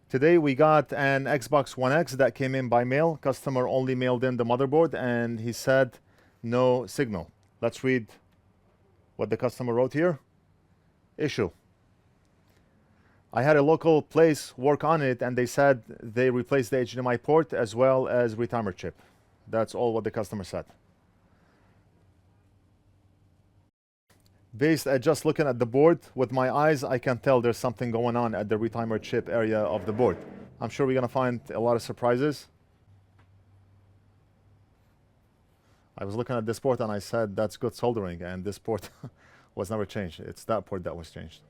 Today we got an Xbox One X that came in by mail. Customer only mailed in the motherboard and he said no signal. Let's read what the customer wrote here. Issue. I had a local place work on it and they said they replaced the HDMI port as well as retimer chip. That's all what the customer said. Based at just looking at the board with my eyes, I can tell there's something going on at the retimer chip area of the board. I'm sure we're gonna find a lot of surprises. I was looking at this port and I said that's good soldering, and this port was never changed. It's that port that was changed.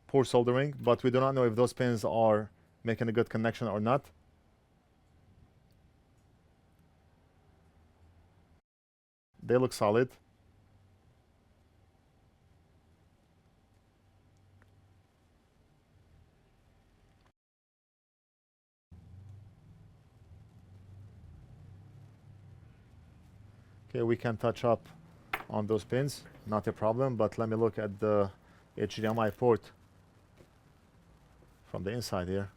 Poor soldering, but we do not know if those pins are making a good connection or not. They look solid. Okay, we can touch up on those pins, not a problem, but let me look at the HDMI port from the inside here,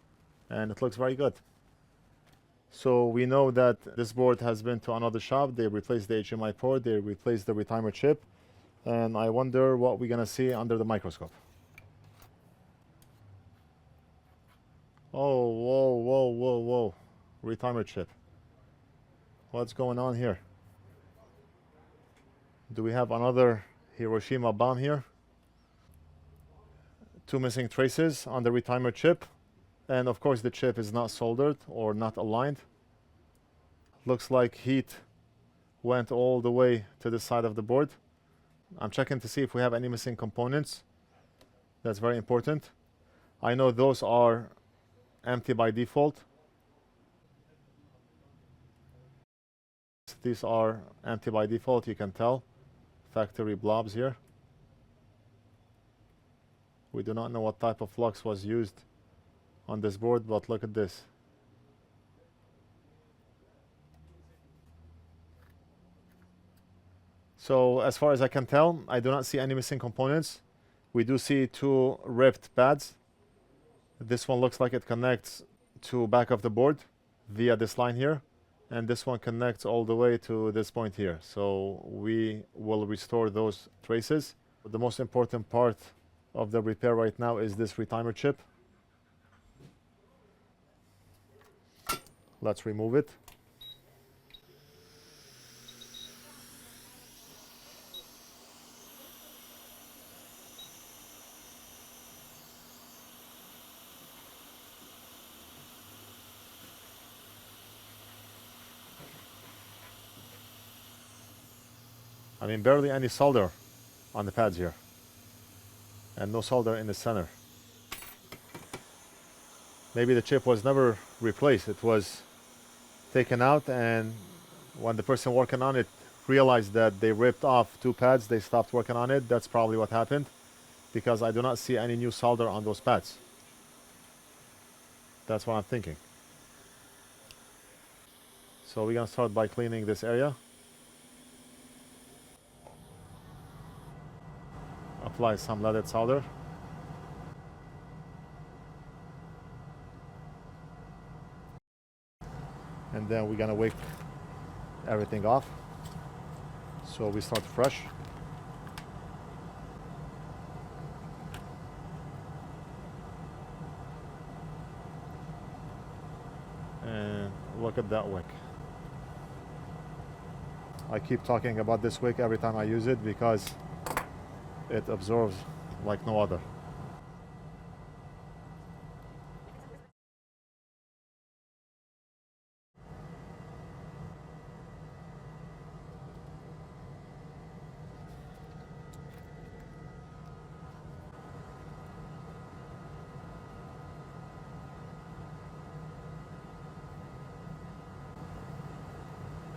and it looks very good. So we know that this board has been to another shop. They replaced the HDMI port, they replaced the retimer chip, and I wonder what we're gonna see under the microscope. Oh, whoa, whoa, whoa, whoa. Retimer chip. What's going on here? Do we have another Hiroshima bomb here? Two missing traces on the retimer chip. And of course the chip is not soldered or not aligned. Looks like heat went all the way to the side of the board. I'm checking to see if we have any missing components. That's very important. I know those are empty by default. These are empty by default, you can tell. Factory blobs here. We do not know what type of flux was used on this board, but look at this. So as far as I can tell, I do not see any missing components. We do see two ripped pads. This one looks like it connects to back of the board via this line here, and this one connects all the way to this point here. So we will restore those traces. The most important part of the repair right now is this retimer chip. Let's remove it. I mean, barely any solder on the pads here, and no solder in the center. Maybe the chip was never replaced. It was taken out, and when the person working on it realized that they ripped off two pads, they stopped working on it. That's probably what happened, because I do not see any new solder on those pads. That's what I'm thinking. So we're gonna start by cleaning this area. Apply some leaded solder. And then we're gonna wick everything off. So we start fresh. And look at that wick. I keep talking about this wick every time I use it because it absorbs like no other.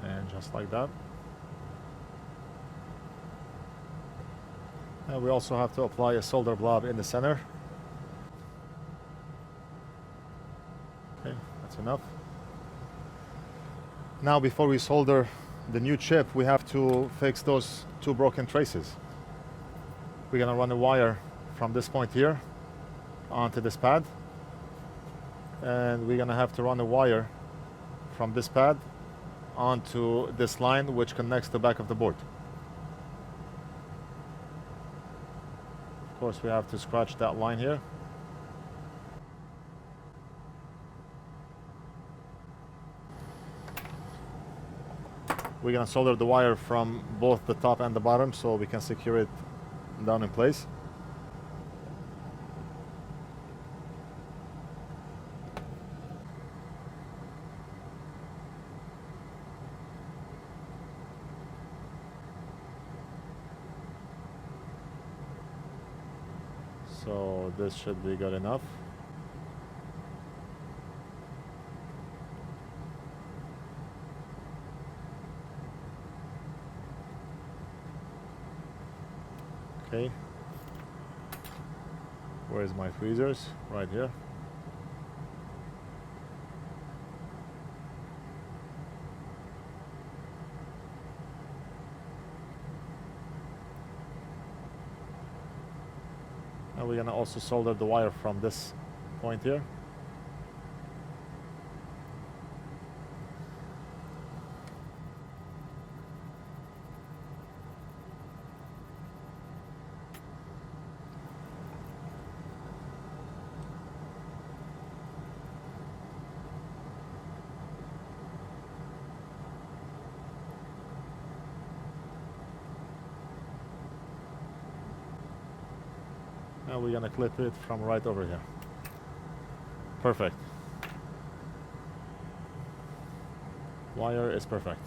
And just like that. And we also have to apply a solder blob in the center. Okay, that's enough. Now before we solder the new chip, we have to fix those two broken traces. We're gonna run a wire from this point here onto this pad, and we're gonna have to run a wire from this pad onto this line which connects the back of the board. Of course, we have to scratch that line here. We're gonna solder the wire from both the top and the bottom so we can secure it down in place. So this should be good enough. Okay. Where's my tweezers? Right here. And we're gonna also solder the wire from this point here. And we're gonna clip it from right over here. Perfect. Wire is perfect.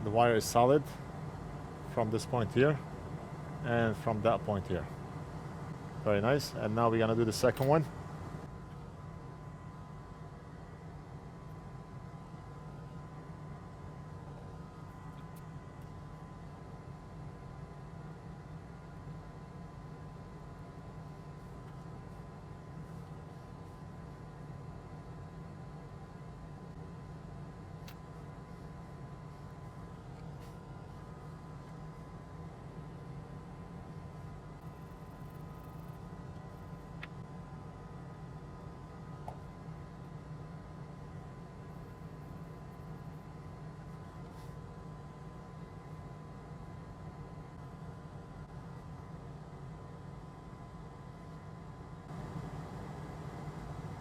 The wire is solid from this point here and from that point here. Very nice. And now we're gonna do the second one.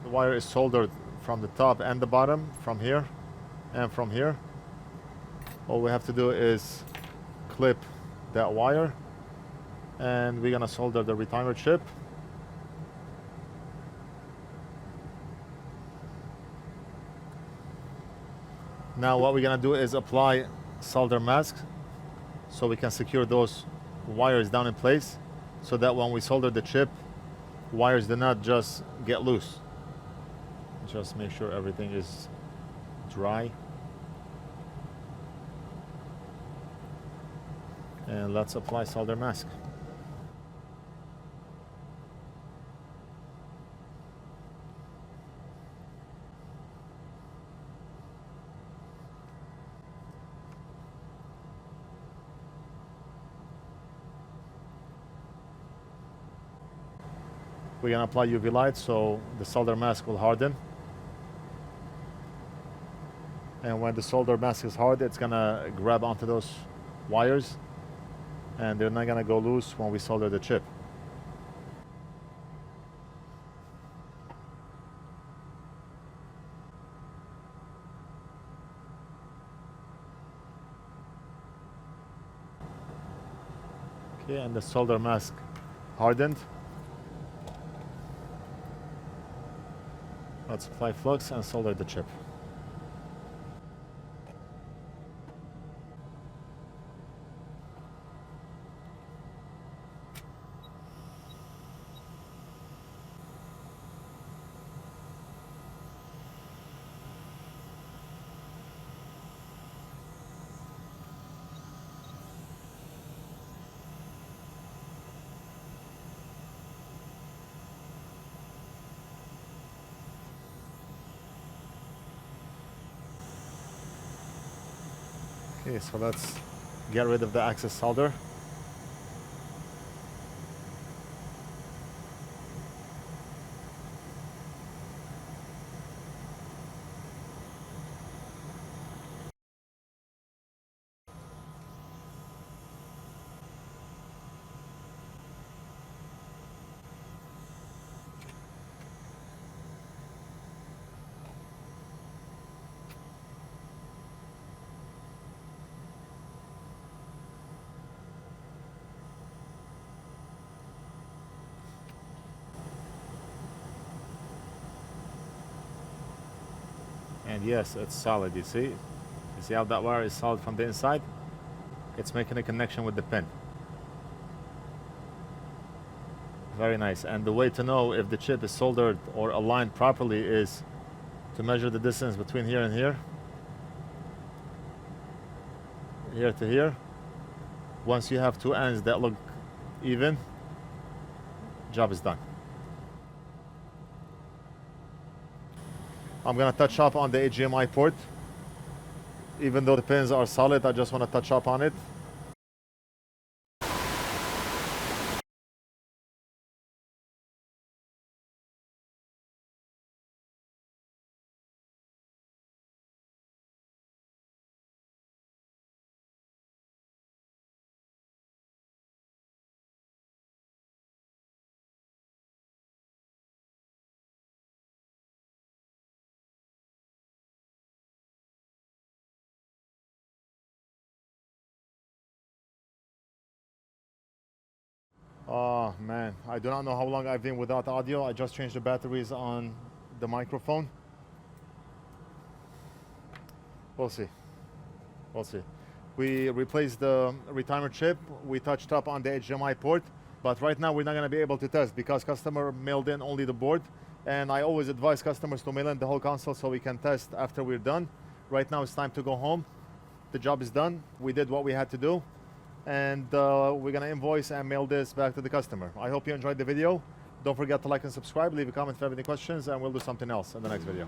The wire is soldered from the top and the bottom, from here and from here. All we have to do is clip that wire, and we're gonna solder the retimer chip. Now what we're gonna do is apply solder mask so we can secure those wires down in place, so that when we solder the chip, wires do not just get loose. Just make sure everything is dry. And let's apply solder mask. We're gonna apply UV light so the solder mask will harden. And when the solder mask is hard, it's gonna grab onto those wires and they're not gonna go loose when we solder the chip. Okay, and the solder mask hardened. Let's apply flux and solder the chip. Okay, so let's get rid of the excess solder. And yes, it's solid, you see? You see how that wire is solid from the inside? It's making a connection with the pin. Very nice. And the way to know if the chip is soldered or aligned properly is to measure the distance between here and here. Here to here. Once you have two ends that look even, job is done. I'm gonna touch up on the HDMI port. Even though the pins are solid, I just want to touch up on it. Oh man, I do not know how long I've been without audio. I just changed the batteries on the microphone. We'll see. We'll see. We replaced the retimer chip. We touched up on the HDMI port, but right now we're not going to be able to test because customer mailed in only the board. And I always advise customers to mail in the whole console so we can test after we're done. Right now it's time to go home. The job is done. We did what we had to do. And we're gonna invoice and mail this back to the customer. I hope you enjoyed the video. Don't forget to like and subscribe, leave a comment if you have any questions, and we'll do something else in the next video.